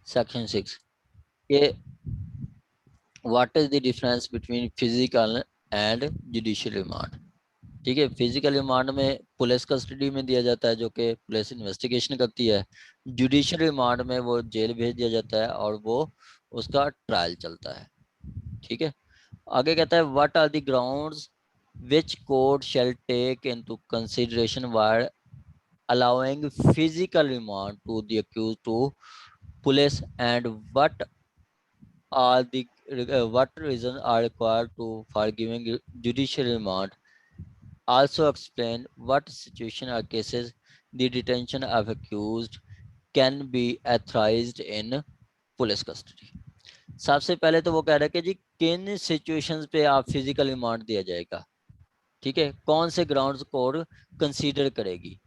Section 6 के what is the difference between physical and judicial remand. ठीक है, physical remand में पुलिस कस्टडी में दिया जाता है जो कि पुलिस इन्वेस्टिगेशन करती है। जुडिशियल रिमांड में वो जेल भेज दिया जाता है और वो उसका ट्रायल चलता है। ठीक है, आगे कहता है what are the grounds which court shall take into consideration while allowing physical remand to the accused to police and are the what reasons are required to for giving judicial remand. Also explain what situation or cases the detention of accused can be authorized in police custody. सबसे पहले तो वो कह रहा है कि जी किन situations पे आप फिजिकल रिमांड दिया जाएगा। ठीक है, कौन से ग्राउंड्स कोर्ट कंसीडर करेगी।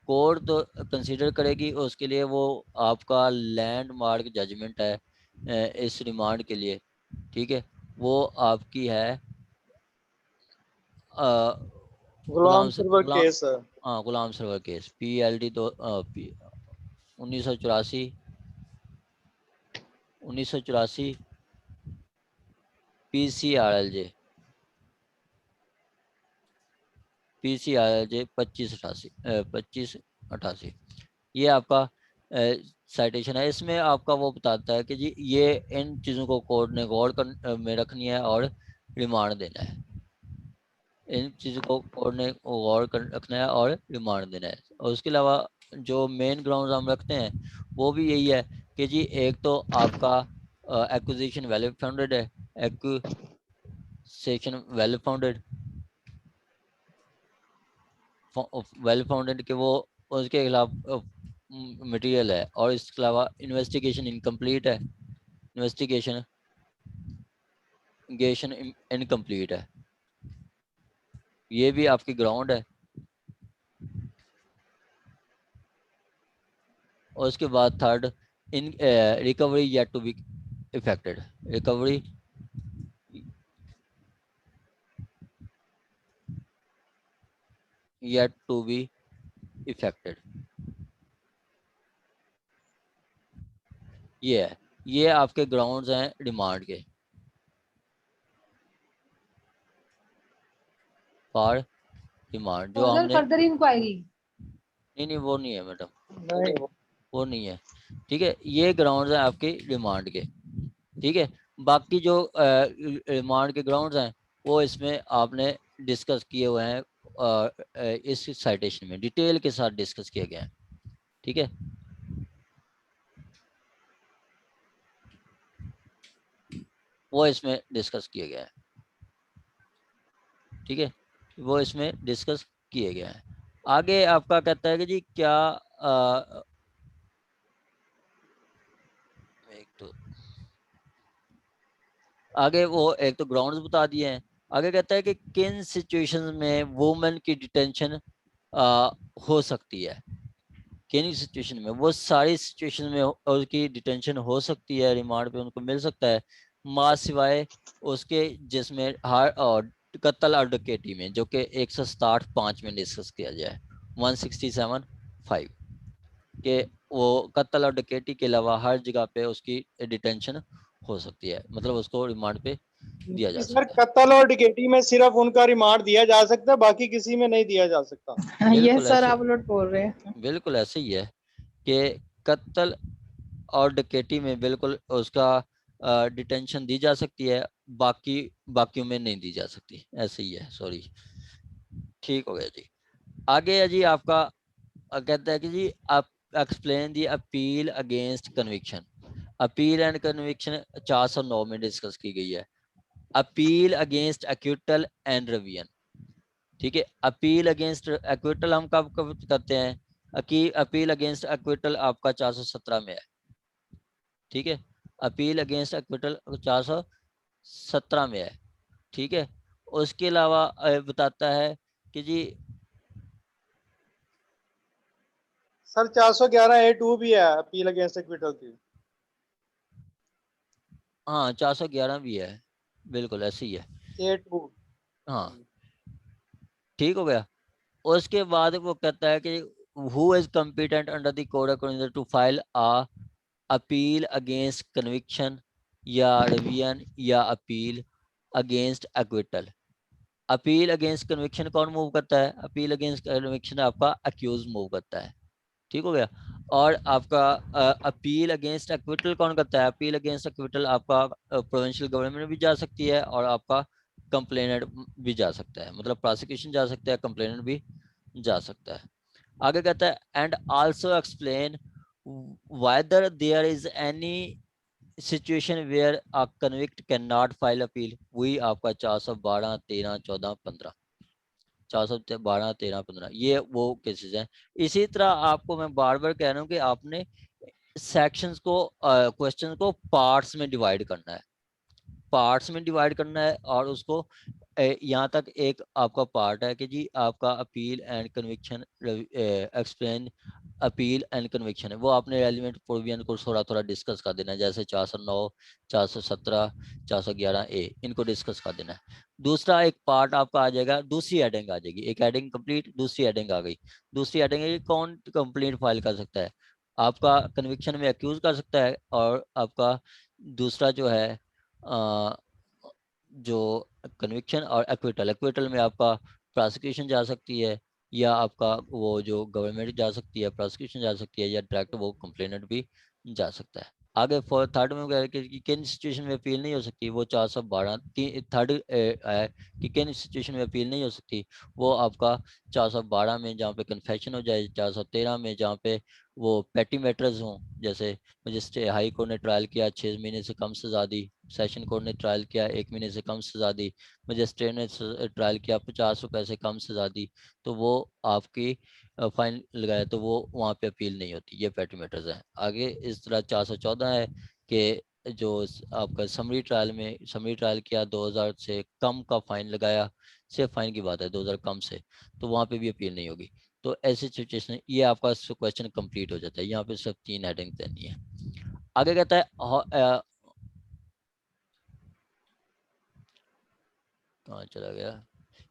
कोर्ट तो कंसीडर करेगी, उसके लिए वो आपका लैंडमार्क जजमेंट है इस रिमांड के लिए। ठीक है, वो आपकी है गुलाम गुलाम सरवर गुलाम केस है। हाँ गुलाम सरवर केस PLD 1984 PCRLJ 2588 ये आपका साइटेशन है। इसमें आपका वो बताता है कि जी ये इन चीज़ों को कोर्ट ने में रखनी है और रिमांड देना है। इन चीज़ों को कोर्ट ने गौर कर रखना है और रिमांड देना है। और उसके अलावा जो मेन ग्राउंड हम रखते हैं वो भी यही है कि जी एक तो आपका एक्विजिशन वेल फाउंडेड है, एक्विजिशन वेल फाउंडेड के वो उसके खिलाफ मटेरियल है। और इसके अलावा इन्वेस्टिगेशन इनकम्प्लीट है, इन्वेस्टिगेशन इनकम्प्लीट है, ये भी आपकी ग्राउंड है। और उसके बाद third in recovery yet to be effected, recovery yet to be effected. ये है, ये आपके ग्राउंड्स हैं डिमांड के फॉर डिमांड जो हमने फर्दर इंक्वायरी नहीं वो नहीं है मैडम, नहीं वो नहीं है। ठीक है, ये ग्राउंड्स हैं आपके डिमांड के। ठीक है, बाकी जो रिमांड के ग्राउंड्स हैं वो इसमें आपने डिस्कस किए हुए हैं इस साइटेशन में डिटेल के साथ डिस्कस किए गए हैं। ठीक है, वो इसमें डिस्कस किए गए हैं। ठीक है, वो इसमें डिस्कस किए गए हैं। आगे आपका कहता है कि जी क्या एक तो आगे वो एक तो ग्राउंड्स बता दिए हैं। आगे कहता है कि किन सिचुएशंस में वुमेन की डिटेंशन हो सकती है। किन सिचुएशन में, वो सारी सिचुएशन में उसकी डिटेंशन हो सकती है, रिमांड पे उनको मिल सकता है, मां सिवाय उसके जिसमें हार और कत्ल और डकैती में, जो कि 167(5) में डिस्कस किया जाए 167(5) के वो कत्ल और डकैती के अलावा हर जगह पे उसकी डिटेंशन हो सकती है, मतलब उसको रिमांड पे दिया जा सर, सकता है। कत्ल और डिकेटी में सिर्फ उनका रिमांड दिया जा सकता है, बाकी किसी में नहीं दिया जा सकता। ये बिल्कुल सर ऐसे, आप लोग बोल रहे हैं। बिल्कुल ऐसे ही है कि कत्ल और डकैती में बिल्कुल उसका डिटेंशन दी जा सकती है, बाकियों में नहीं दी जा सकती, ऐसे ही है। सॉरी, ठीक हो गया जी। आगे है जी आपका कहता है कि जी आप explain the appeal against conviction. Appeal and conviction 409 में डिस्कस की गई है। Appeal against acquittal and revision. ठीक है, अपील अगेंस्ट एक्विटल हम कब कब करते हैं कि अपील अगेंस्ट एक्विटल आपका 417 में है। ठीक है, अपील अगेंस्ट एक्विटल 417 में है। ठीक है, उसके अलावा बताता है कि जी सर 411A2 भी है अपील अगेंस्ट एक्विटल की। हाँ 411 भी है, बिल्कुल ऐसे ही है। A2। हाँ, ठीक हो गया। उसके बाद वो कहता है कि who is competent under the code of to file a appeal against conviction या रिवीजन या appeal against acquittal. Appeal against conviction कौन मूव करता है? अपील अगेंस्ट कन्विक्शन आपका अक्यूज मूव करता है, ठीक हो गया। और आपका अपील अगेंस्ट एक्विटल कौन करता है? अपील अगेंस्ट एक्विटल आपका प्रोविंशियल गवर्नमेंट भी जा सकती है और आपका कंप्लेनेंट भी जा सकता है, मतलब प्रोसिक्यूशन जा सकता है, कंप्लेनेंट भी जा सकता है। आगे कहता है and also explain whether there is any situation where a convict cannot file appeal। वही आपका 412, 13, 14, 15, 412, 13, 15 ये वो केसेस हैं। इसी तरह आपको मैं बार बार कह रहा हूँ कि आपने सेक्शंस को क्वेश्चन को पार्ट्स में डिवाइड करना है, पार्ट्स में डिवाइड करना है। और उसको यहाँ तक एक आपका पार्ट है कि जी आपका appeal and conviction explain appeal and conviction है, वो आपने रेलिवेंट प्रोविजन को थोड़ा थोड़ा डिस्कस कर देना है, जैसे 409, 417, 411 ए, इनको डिस्कस कर देना है। दूसरा एक पार्ट आपका आ जाएगा, दूसरी हेडिंग आ जाएगी, एक हेडिंग कंप्लीट, दूसरी हेडिंग आ गई। दूसरी हेडिंग है कौन कंप्लेंट फाइल कर सकता है? आपका कन्विक्शन में अक्यूज कर सकता है, और आपका दूसरा जो है जो कन्विक्शन और एक्विटल, एक्विटल में आपका प्रोसिक्यूशन जा सकती है, या आपका वो जो गवर्नमेंट जा सकती है, प्रोसिक्यूशन जा सकती है, या डायरेक्ट वो कंप्लेनेंट भी जा सकता है। आगे फॉर थर्ड में कह कि किन सिचुएशन में अपील नहीं हो सकती, वो 412 थर्ड है कि किन सिचुएशन में अपील नहीं हो सकती, वो आपका 412 में जहाँ पे कन्फेशन हो जाए, 413 में जहाँ पे वो पेटी मैटर्स हों, जैसे मजिस्ट्रेट हाई कोर्ट ने ट्रायल किया 6 महीने से कम सजा दी, सेशन कोर्ट ने ट्रायल किया 1 महीने से कम सजा दी, मजिस्ट्रेट ने ट्रायल किया 50 रुपए से कम सजा दी, तो वो आपकी फाइन लगाया तो वो वहाँ पे अपील नहीं होती। ये पेटी मैटर्स है। आगे इस तरह 414 है कि जो आपका समरी ट्रायल में समरी ट्रायल किया 2000 से कम का फाइन लगाया, सिर्फ फाइन की बात है 2000 कम से, तो वहाँ पे भी अपील नहीं होगी। तो ऐसी सिचुएशन, ये आपका क्वेश्चन कंप्लीट हो जाता है। यहाँ पे सिर्फ 3 हेडिंग देनी है। आगे कहता है कहाँ चला गया,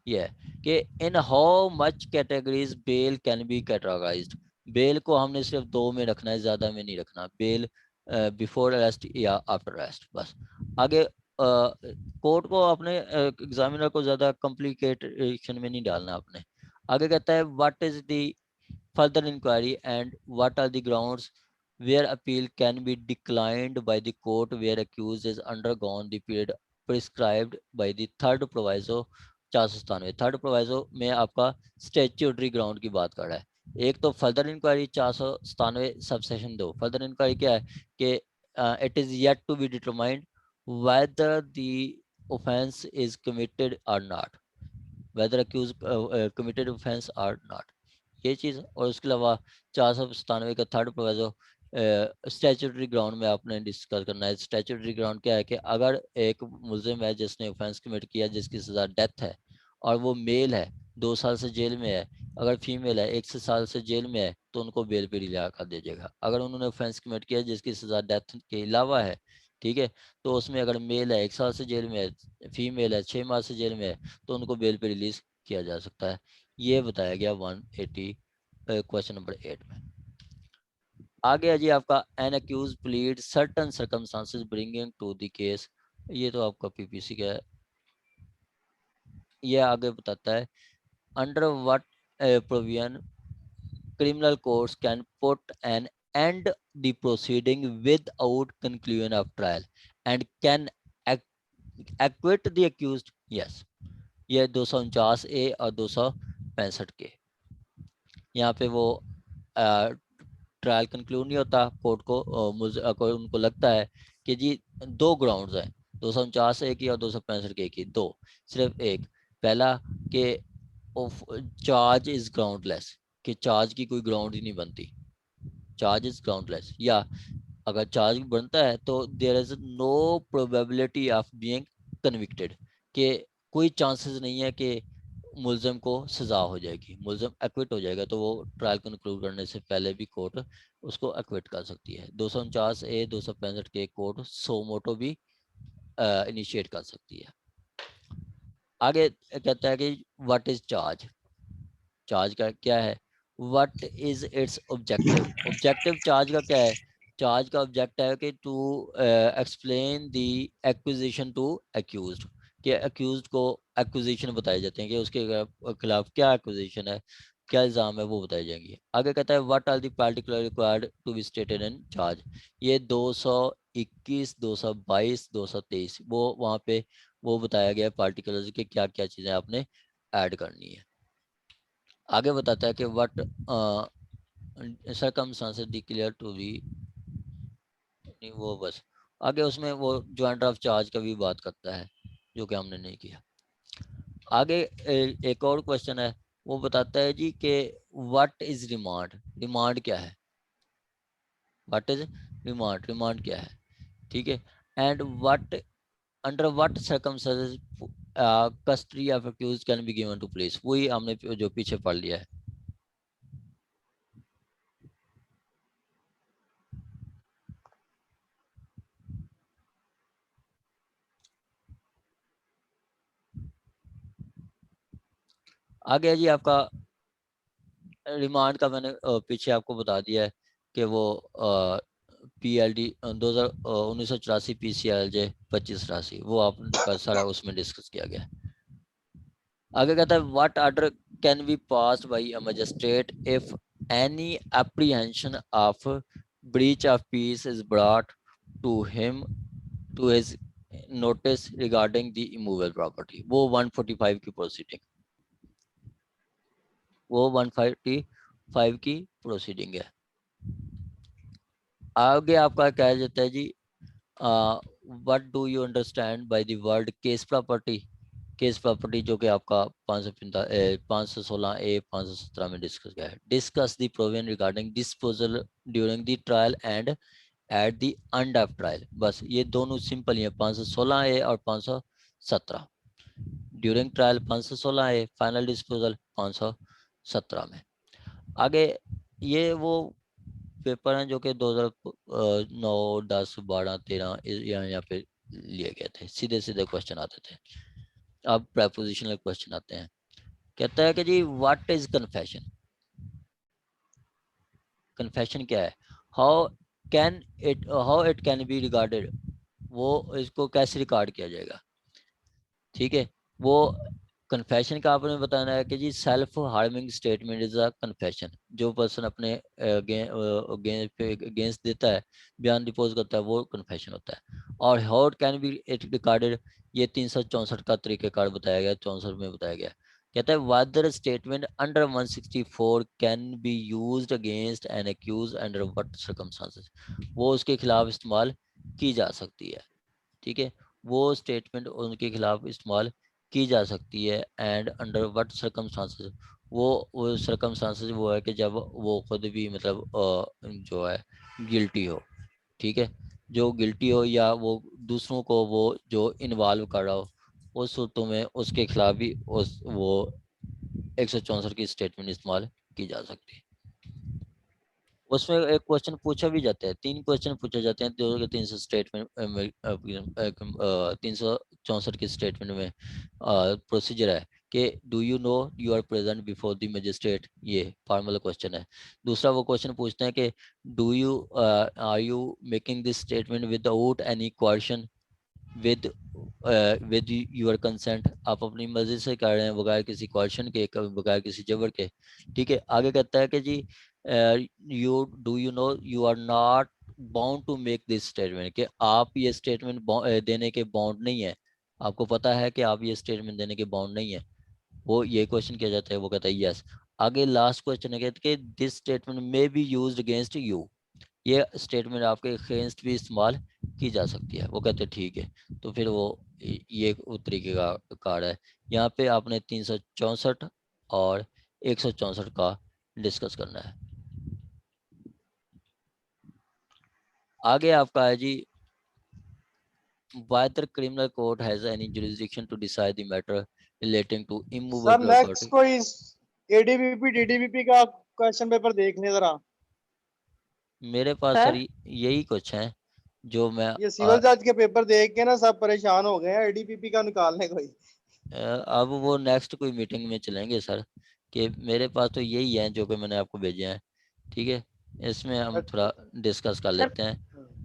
ये है कि in how much categories bail can be categorised. Bail को हमने सिर्फ 2 में रखना है, ज्यादा में नहीं रखना। बेल बिफोर अरेस्ट या आफ्टर अरेस्ट, बस। आगे कोर्ट को अपने एग्जामिनर को ज्यादा कॉम्प्लिकेशन में नहीं डालना आपने। आगे कहता है what is the further inquiry and what are the grounds where appeal can be declined by the court where accused is undergone the period prescribed by the third proviso 497। Third proviso में आपका statutory ground की बात कर रहा है। एक तो further inquiry 497 subsection 2, further inquiry क्या है कि it is yet to be determined whether the offense is committed or not, whether accused committed offense or not, ये चीज़। और उसके अलावा 497 का थर्ड प्रोविजो स्टैट्यूटरी ग्राउंड में आपने डिस्कस करना है। स्टैट्यूटरी ग्राउंड क्या है कि अगर एक मुलजिम है जिसने ऑफेंस कमिट किया जिसकी सज़ा डेथ है, और वो मेल है 2 साल से जेल में है, अगर फीमेल है 1 साल से जेल में है, तो उनको बेल पे रिहा कर दिया जाएगा। अगर उन्होंने ऑफेंस कमिट किया जिसकी सज़ा डेथ के अलावा है, ठीक है, तो उसमें अगर मेल है 1 साल से जेल में है, फीमेल है 6 माह से जेल में है, तो उनको बेल पे रिलीज किया जा सकता है। ये बताया गया 180 क्वेश्चन नंबर 8 में। आगे है जी आपका an accuse plead certain circumstances bringing to the case, ये तो आपका पीपीसी का है। ये आगे बताता है under what provision criminal courts can put an end the proceeding without conclusion of trial and can acquit the accused। yes, ये 249 ए और 265 के। यहाँ पे वो ट्रायल कंक्लूड नहीं होता, कोर्ट को उनको लगता है कि जी 2 ग्राउंड्स हैं, 249 ए की और 265 के की, 2 सिर्फ एक। पहला कि चार्ज इज ग्राउंडलेस, कि चार्ज की कोई ग्राउंड ही नहीं बनती, चार्ज इज ग्राउंडलेस। या अगर चार्ज बनता है तो there is no probability of being convicted, कि कोई चांसेस नहीं है कि मुलजम को सजा हो जाएगी, मुलजम एक्विट हो जाएगा, तो वो ट्रायल कंक्लूड करने से पहले भी कोर्ट उसको एक्विट कर सकती है। 249 ए 265 के कोर्ट सो मोटो भी इनिशिएट कर सकती है। आगे कहता है कि व्हाट इज चार्ज, चार्ज का क्या है, what is its objective. Objective charge का क्या है चार्ज का ऑब्जेक्ट है कि to explain the acquisition to accused, कि एक्यूज्ड को एक्विजिशन बताए जाते हैं कि उसके खिलाफ क्या एक्विजिशन है, क्या इल्ज़ाम है, वो बताई जाएंगी। आगे कहता है what are the particular required to be stated in charge. ये 221, 222, 223 वो वहाँ पे वो बताया गया पार्टिकुलर्स के क्या क्या चीज़ें आपने ऐड करनी है। आगे बताता है कि what circumstances declare to be, नहीं वो बस आगे उसमें वो ज्वाइंट ड्राफ्ट चार्ज का भी बात करता है जो कि हमने नहीं किया। आगे एक और क्वेश्चन है, वो बताता है जी कि व्हाट इज रिमांड, रिमांड क्या है, व्हाट इज रिमांड, रिमांड क्या है, ठीक है। And what under what circumstances custody of accused can be given to police, वही हमने जो पीछे पढ़ लिया है। आगे है जी आपका रिमांड का, मैंने पीछे आपको बता दिया है कि वो PLD 1984 PCLJ 2583 वो आपका सारा उसमें डिस्कस किया गया है। आगे कहता है what order can be passed by a magistrate if any apprehension of breach of peace is brought to him to his notice regarding the immovable property, वो 145 की प्रोसीडिंग, वो 145 की प्रोसीडिंग है। आगे आपका कहा जाता है जी what do you understand by the word case property, case property जो कि आपका 516A 517 में डिस्कस किया है। Discuss the provision regarding disposal during the trial and at the end of trial, बस ये दोनों सिंपल ही है 516A और 517। During trial 516A, final disposal 517 में। आगे ये वो पेपर हैं जो कि 2009, 10, 12, 13 यहाँ पे लिए गए थे, सीधे सीधे क्वेश्चन आते थे। अब प्रेपोजिशनल क्वेश्चन आते हैं। कहता है कि जी व्हाट इज कन्फेशन, कन्फेशन क्या है, how how it can be regarded, वो इसको कैसे रिकॉर्ड किया जाएगा, ठीक है। वो कन्फेशन का आपने बताना है कि जी self harming statement is a confession, जो पर्सन अपने अगेंस्ट देता है, बयान डिपोज करता है, वो कन्फेशन होता है। और how it can B it recorded, ये 364 का तरीकेकार बताया गया, 64 में बताया गया। कहता है whether statement under 164 can be used against an accuse under what circumstances, वो उसके खिलाफ इस्तेमाल की जा सकती है, ठीक है। वो स्टेटमेंट उनके खिलाफ इस्तेमाल की जा सकती है एंड अंडर व्हाट सर्कमस्टांसेस, वो सर्कमस्टांसेस वो है कि जब वो खुद भी मतलब जो है गिल्टी हो, ठीक है, जो गिल्टी हो या वो दूसरों को वो जो इन्वॉल्व कर रहा हो, उस सूरतों में उसके खिलाफ भी उस वो 164 की स्टेटमेंट इस्तेमाल की जा सकती है। उसमें एक क्वेश्चन पूछा भी जाता है, 3 क्वेश्चन पूछे जाते हैं, 300 स्टेटमेंट 364 की स्टेटमेंट में प्रोसीजर है कि do you know you are present before the magistrate, ये फॉर्मल क्वेश्चन है। दूसरा वो क्वेश्चन पूछते हैं कि do you are you making this statement without any question with with your consent, आप अपनी मर्जी से कर रहे हैं बगैर किसी क्वेश्चन के, बगैर किसी जबर के, ठीक है। आगे कहता है कि जी you do you know you are not bound to make this statement, कि आप ये स्टेटमेंट देने के बाउंड नहीं है, आपको पता है कि आप ये स्टेटमेंट देने के बाउंड नहीं है, वो ये क्वेश्चन किया जाता है, वो कहता है यस। आगे लास्ट क्वेश्चन है कि this statement may be used against you, ये स्टेटमेंट आपके अगेंस्ट भी इस्तेमाल की जा सकती है, वो कहते हैं ठीक है। तो फिर वो ये तरीके का कार्ड है। यहाँ पे आपने 364 और 164 का डिस्कस करना है। आगे आपका है जी whether criminal court has any jurisdiction to decide the matter relating to sir immovable next property। कोई एडीबीपी डीडीबीपी का क्वेश्चन पेपर देख लें जरा। मेरे पास है सर यही कुछ है जो मैं ये सिविल जज के पेपर देख के ना सब परेशान हो गए हैं, एडीपीपी का निकालने कोई। अब वो नेक्स्ट कोई मीटिंग में चलेंगे सर, कि मेरे पास तो यही है जो कि मैंने आपको भेजे हैं, ठीक है। इसमें हम अच्छा। थोड़ा डिस्कस कर सर लेते हैं,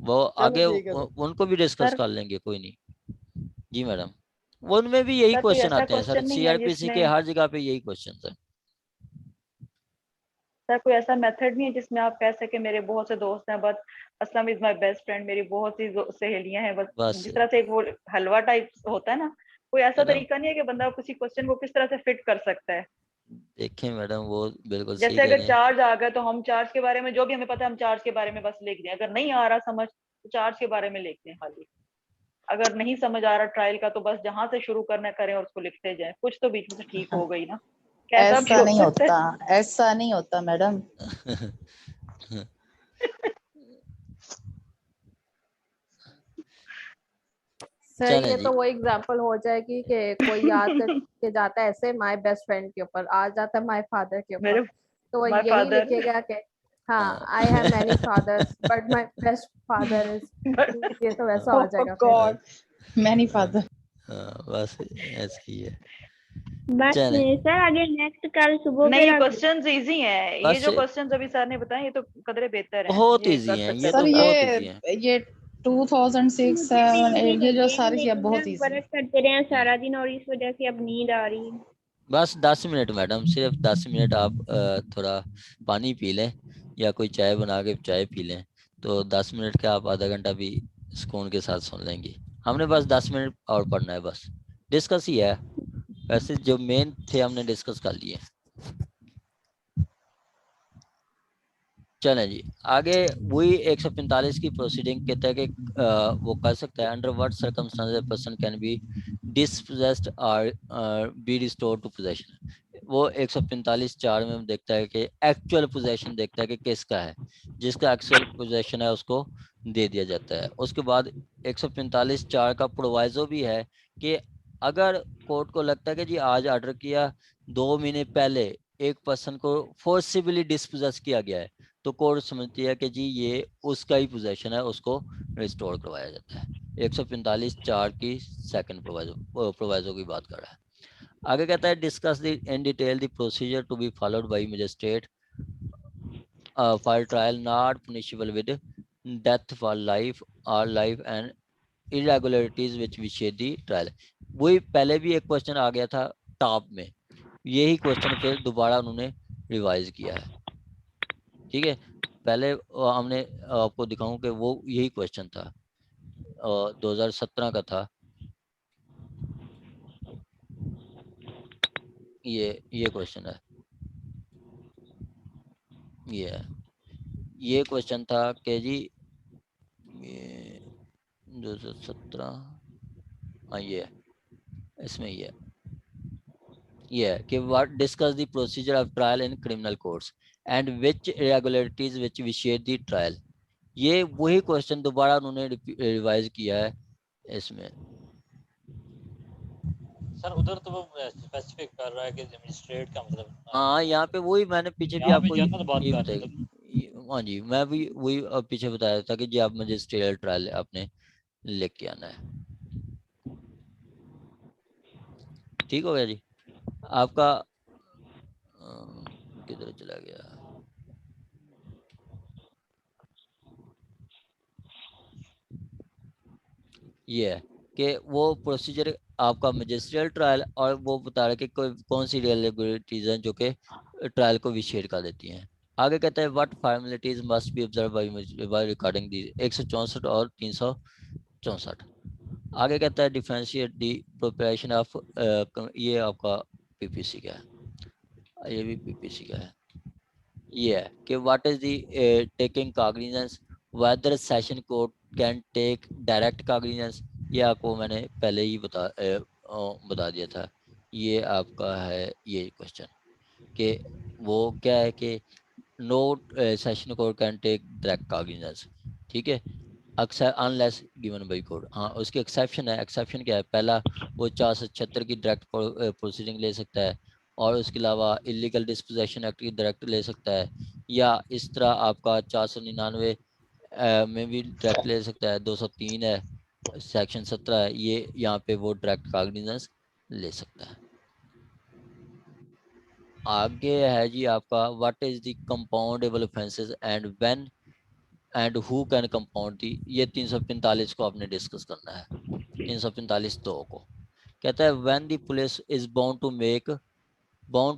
वो चलो आगे ठीक है सर। उनको भी डिस्कस सर कर लेंगे, कोई नहीं। जी मैडम, उनमें भी यही सर कोई क्वेश्चन ऐसा आते हैं सर, क्वेश्चन नहीं है सीआरपीसी के जिसमें, हर जगह पे यही क्वेश्चन है। सर कोई ऐसा मेथड नहीं है जिसमें आप कह सके मेरे बहुत से दोस्त हैं, but Aslam is my best friend, मेरी बहुत सी सहेलियां हैं, बस बस जिस तरह से एक वो हलवा टाइप होता है ना, कोई ऐसा मैडम, तरीका नहीं है कि बंदा किसी क्वेश्चन को किस तरह से फिट कर सकता है? देखें मैडम, वो बिल्कुल सही जैसे कह अगर रहे हैं। चार्ज आ गया तो हम चार्ज के बारे में जो भी हमें पता है हम चार्ज के बारे में बस लिख दें, अगर नहीं आ रहा समझ तो चार्ज के बारे में लिखते हैं खाली, अगर नहीं समझ आ रहा ट्रायल का तो बस जहां से शुरू करना करें और उसको लिखते जाएं, कुछ तो बीच में से ठीक हो गई ना, कैसा भी ऐसा हो नहीं सकता है। होता, ऐसा नहीं होता मैडम। सर चलें ये जी। तो वो एग्जांपल हो जाएगी कि कोई याद करके जाता है ऐसे माय बेस्ट फ्रेंड के ऊपर, आ जाता है माय फादर के ऊपर, मेरे तो वो माय यही फादर लिखेगा कि हाँ I have many fathers but my best father is, ये तो वैसा हो जाएगा फिर। God, many father. हाँ, बस ऐसे ही है। बस चलें, सर आगे नेक्स्ट कल सुबह नहीं, के ये रख। क्वेश्चंस इजी हैं, ये बस जो क्वेश्चंस अभी सर ने बताए ये तो कदरे बेहतर हैं, बहुत ये इजी कर हैं, सकते ये हैं तो सर बंदा। बहुत इजी हैं। ये 2006 मुझे भी 7 इजी 8 ये जो लगे सारी चीजें लेकिन ना बहुत इजी है। वर्क करते रहे हैं सारा दिन और इस वजह से अब नींद आ रही है। बस 10 मिनट मैडम, सिर्फ 10 मिनट आप थोड़ा पानी पी लें या कोई चाय बना के चाय पी लें, तो 10 मिनट का आप आधा घंटा भी सुकून के साथ सुन लेंगे। हमने बस 10 मिनट और पढ़ना है, बस डिस्कस ही है, वैसे जो मेन थे हमने डिस्कस कर लिए। चलें जी, आगे वही 145 की प्रोसीडिंग कहता है कि वो कर सकता है, under what circumstances person can be dispossessed और बी रिस्टोर्ड टू पोजेशन। वो 145(4) में देखता है कि एक्चुअल पोजेशन देखता है कि किसका है, जिसका एक्चुअल पोजेशन है उसको दे दिया जाता है। उसके बाद 145(4) का प्रोवाइजो भी है कि अगर कोर्ट को लगता है कि जी आज ऑर्डर किया 2 महीने पहले एक पर्सन को फोर्सिबली डिस्पोजेस किया गया है, तो कोर्ट समझती है कि जी ये उसका ही पोजेशन है, उसको रिस्टोर करवाया जाता है। 145(4) की सेकंड प्रोवाइजो की बात कर रहा है। आगे कहता है discuss in detail the procedure to be followed by magistrate for trial not punishable with death for life और life and irregularities which vitiates the trial. वही पहले भी एक क्वेश्चन आ गया था टॉप में, यही क्वेश्चन फिर दोबारा उन्होंने रिवाइज किया है। ठीक है, पहले हमने आपको दिखाऊं कि वो यही क्वेश्चन था 2017 का था, ये क्वेश्चन है, ये क्वेश्चन था कि जी ये 2017, हाँ ये इसमें ये है कि what discuss the procedure of trial in criminal courts and which irregularities which vitiates the trial. ये वही क्वेश्चन दोबारा उन्होंने रिवाइज किया है इसमें। सर उधर तो वो स्पेसिफिक कर रहा है कि मजिस्ट्रेट का मतलब, हाँ, यहाँ पे वही मैंने पीछे भी यहाँ भी आपको जनरल बात ये कर बताई। रहे थे। हाँ जी, मैं भी वही पीछे बताया था कि जी आप मजिस्ट्रियल ट्रायल आपने लेके आना है। ठीक हो गया जी आपका, किधर चला गया, ये है कि वो प्रोसीजर आपका मजिस्ट्रियल ट्रायल, और वो बता रहा है कि कौन सी रेगुलरिटीज हैं जो कि ट्रायल को विशेष कर देती हैं। आगे कहता है what formalities must be observe by recording the 164 और 364। आगे कहता है डिफरेंशिएट दी प्रिपरेशन ऑफ, ये आपका पीपीसी का है, ये भी पीपीसी का है। ये है कि what is the taking cognizance, whether session court can take direct cognizance, ये आपको मैंने पहले ही बता दिया था। ये आपका है ये क्वेश्चन कि वो क्या है कि no session court can take direct cognizance. ठीक है, अक्सर अनलेस गिवन बाई कोर्ट। हाँ, उसकी एक्सेप्शन है। एक्सेप्शन क्या है, पहला वो 476 की डायरेक्ट प्रोसीडिंग ले सकता है, और उसके अलावा इलीगल डिस्पोजेशन एक्ट की डायरेक्ट ले सकता है, या इस तरह आपका 499 में भी डायरेक्ट ले सकता है, 203 है, सेक्शन 17 है, ये यहाँ पे वो डायरेक्ट कॉग्निजेंस ले सकता है। आगे है जी आपका what is the compoundable offences and when and who can compound the, ये 345 को आपने डिस्कस करना है। 345 2 को कहता है when the police is bound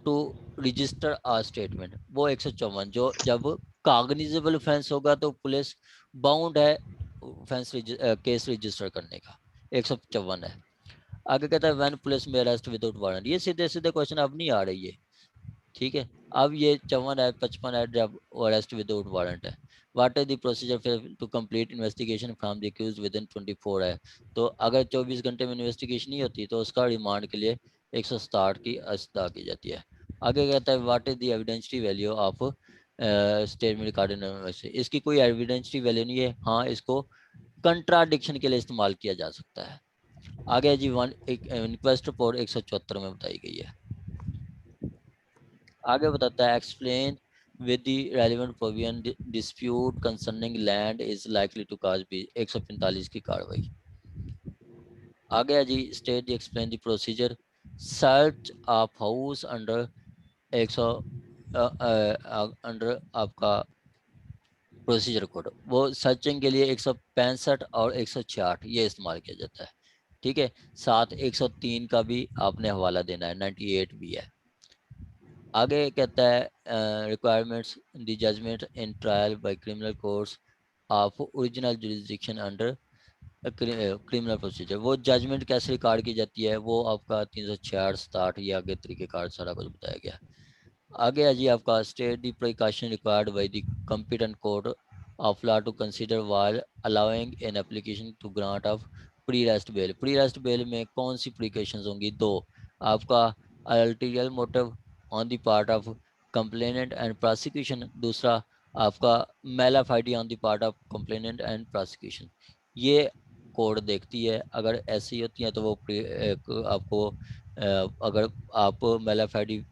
to register a statement, वो 154 जो जब कॉग्निजेबल ऑफेंस होगा तो पुलिस बाउंड है ऑफेंस केस रजिस्टर करने का, 154 है। आगे कहता है when police may arrest without warrant, ये सीधे सीधे क्वेश्चन अब नहीं आ रही है, ठीक है। अब ये 54 है 55 है जब अरेस्ट विदाउट वारंट है। What is the procedure to complete investigation from the accused within 24 है, तो अगर 24 घंटे में इन्वेस्टिगेशन नहीं होती तो उसका रिमांड के लिए 167 की अदा की जाती है। आगे कहता है what is the evidentiary value of statement recorded, इसकी कोई एविडेंशियरी वैल्यू नहीं है, हाँ इसको कंट्राडिक्शन के लिए इस्तेमाल किया जा सकता है। आगे जी इनक्वेस्ट रिपोर्ट 174 में बताई गई है। आगे बताता है explain with the relevant provision dispute concerning land is likely to cause भी, 145 की कार्रवाई। आगे है जी state the explain the procedure search of house under 100 under आपका प्रोसीजर कोड, वो सर्चिंग के लिए 165 और 166 ये इस्तेमाल किया जाता है, ठीक है। साथ 103 का भी आपने हवाला देना है, 98 भी है। आगे कहता है requirements the judgement in trial by criminal courts of original jurisdiction under criminal procedure, वो जजमेंट कैसे रिकॉर्ड की जाती है, वो आपका 366 67 ये आगे तरीकेकार सारा कुछ बताया गया। आगे है जी आपका state the precaution required by the competent court of law to consider while allowing an application to grant of pre arrest bail. Pre arrest bail में कौन सी प्रिकॉशंस होंगी, दो, आपका ulterior motive on the part of complainant and prosecution, दूसरा आपका mala fide on the part of complainant and prosecution. ये code देखती है, अगर ऐसी होती है तो वो आपको अगर आप मेला फाइडी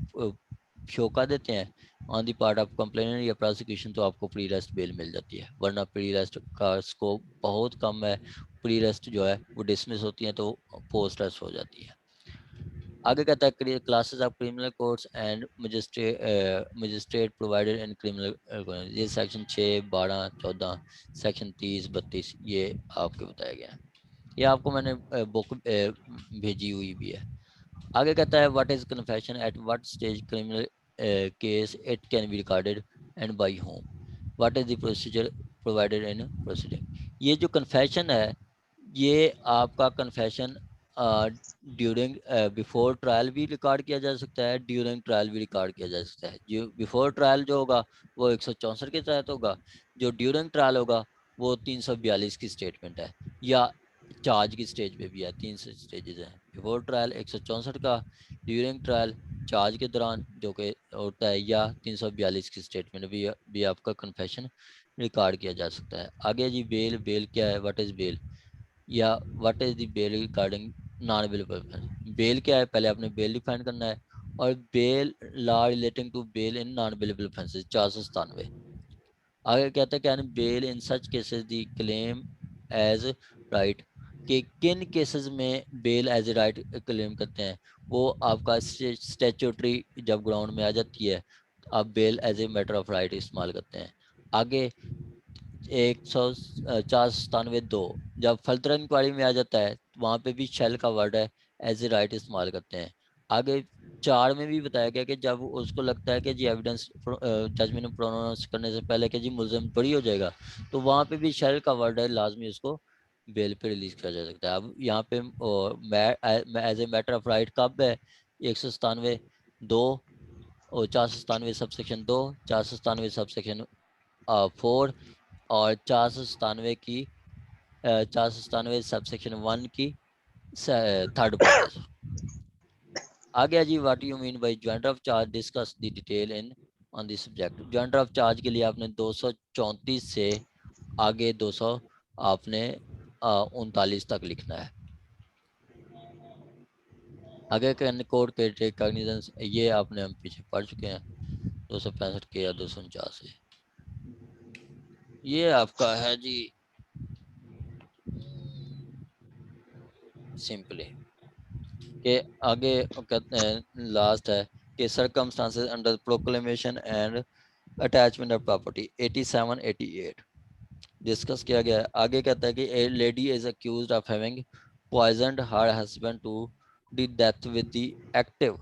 शो कर देते हैं on the part of complainant या प्रोसिक्यूशन तो आपको प्री अरेस्ट बेल मिल जाती है, वरना प्री अरेस्ट का स्कोप बहुत कम है, प्री अरेस्ट जो है वो डिसमिस होती है तो पोस्ट अरेस्ट हो जाती है। आगे कहता है classes of criminal courts and magistrate provided in criminal, ये सेक्शन 6 12 14 सेक्शन 30 32 ये आपको बताया गया है, ये आपको मैंने बुक भेजी हुई भी है। आगे कहता है what is confession at what stage criminal case it can be recorded and by whom, what is the procedure provided in proceeding. ये जो कन्फेशन है ये आपका कन्फेशन ड्यूरिंग बिफोर ट्रायल भी रिकॉर्ड किया जा सकता है, ड्यूरिंग ट्रायल भी रिकॉर्ड किया जा सकता है। जो बिफोर ट्रायल जो होगा वो 164 के तहत होगा, जो ड्यूरिंग ट्रायल होगा वो 342 की स्टेटमेंट है, या चार्ज की स्टेज पे भी है, 3 स्टेजेस हैं, बिफोर ट्रायल 164 का, ड्यूरिंग ट्रायल चार्ज के दौरान जो कि होता है, या 342 की स्टेटमेंट भी आपका कन्फेशन रिकॉर्ड किया जा सकता है। आगे जी बेल, बेल क्या है, व्हाट इज बेल, या what is the bail regarding non available. Bail क्या है, पहले आपने बेल डिफाइन करना है, और bail law relating to bail in non available offences 497। आगे कहते हैं can bail in such cases the claim as right, कि किन केसेस में bail as a right claim करते हैं, वो आपका स्टैट्यूटरी जब ग्राउंड में आ जाती है आप bail as a matter of right इस्तेमाल करते हैं। आगे 197 2 जब फर्दर इंक्वायरी में आ जाता है वहाँ पे भी शेल का वर्ड है एज ए राइट इस्तेमाल करते हैं। आगे 4 में भी बताया गया कि जब उसको लगता है कि जी एविडेंस जजमेंट प्रोनाउंस करने से पहले कि जी मुलजिम बरी हो जाएगा तो वहाँ पे भी शेल का वर्ड है, लाजमी उसको बेल पे रिलीज किया जा सकता है। अब यहाँ पे as a matter of right कब है, 197 2 और 497 सबसेक्शन 2, 497 सबसेक्शन 4 और 497 की 497 सबसेक्शन 1 की थर्ड पार्ट है। आगे जी what you mean by joint of charge, discuss the detail in on this subject. Joint of charge के लिए आपने 234 से आगे 200 आपने 39 तक लिखना है। आगे कोड के कॉग्निजेंस ये आपने हम पीछे पढ़ चुके हैं 265 के या 249 से। ये आपका है जी सिंपली के आगे कहते हैं लास्ट है के circumstances under proclamation and attachment of property 87-88 discuss किया गया है। आगे कहता है कि a lady is accused of having poisoned her husband to the death with the active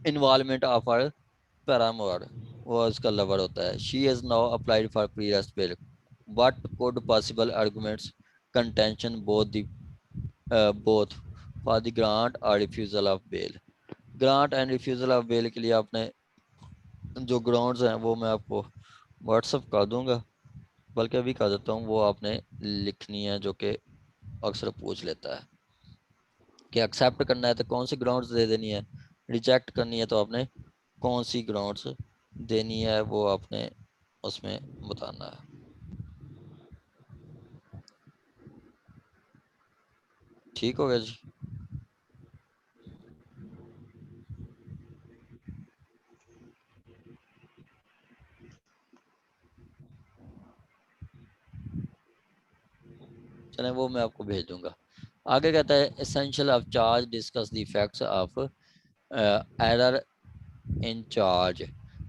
involvement of her paramour, वो उसका लवर होता है। She has now applied for pre-arrest bail. What could possible arguments contention both for the grant or refusal of bail? Grant and refusal of bail के लिए आपने जो grounds हैं वो मैं आपको व्हाट्सअप कर दूंगा, बल्कि अभी कर देता हूँ, वो आपने लिखनी है, जो कि अक्सर पूछ लेता है कि एक्सेप्ट करना है तो कौन सी ग्राउंड्स दे देनी है, रिजेक्ट करनी है तो आपने कौन सी ग्राउंड्स देनी है, वो आपने उसमें बताना है। ठीक हो गया जी। चलें, वो मैं आपको भेज दूंगा। आगे कहता है essential of charge discuss the effects of error in charge,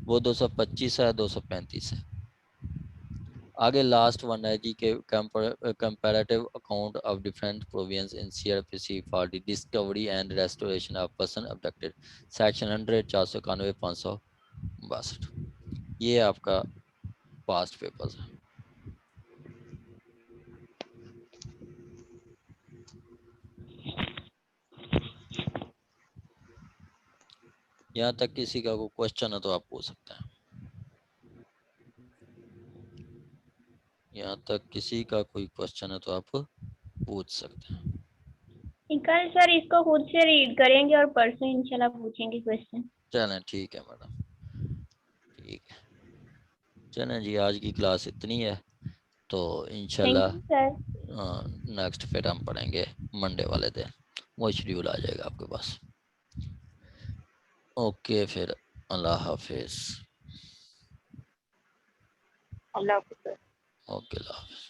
वो 225 है, 235 है। आगे लास्ट वन है जी के comparative account of different provisions in CrPC for the discovery and restoration of person abducted, section 100 491 562। ये आपका पास्ट पेपर्स है। यहाँ तक किसी का कोई क्वेश्चन है तो आप पूछ सकते हैं। यहाँ तक किसी का कोई क्वेश्चन है तो आप पूछ सकते हैं। कल सर इसको खुद से रीड करेंगे और परसों इंशाल्लाह पूछेंगे क्वेश्चन। चलें ठीक है मैडम, ठीक है। चलें जी, आज की क्लास इतनी है, तो इंशाल्लाह नेक्स्ट फिर हम पढ़ेंगे मंडे वाले दिन, वो शेड्यूल आ जाएगा आपके पास। ओके, फिर अल्लाह हाफिज। अल्लाह हाफिज़। ओके, अल्लाह हाफिज।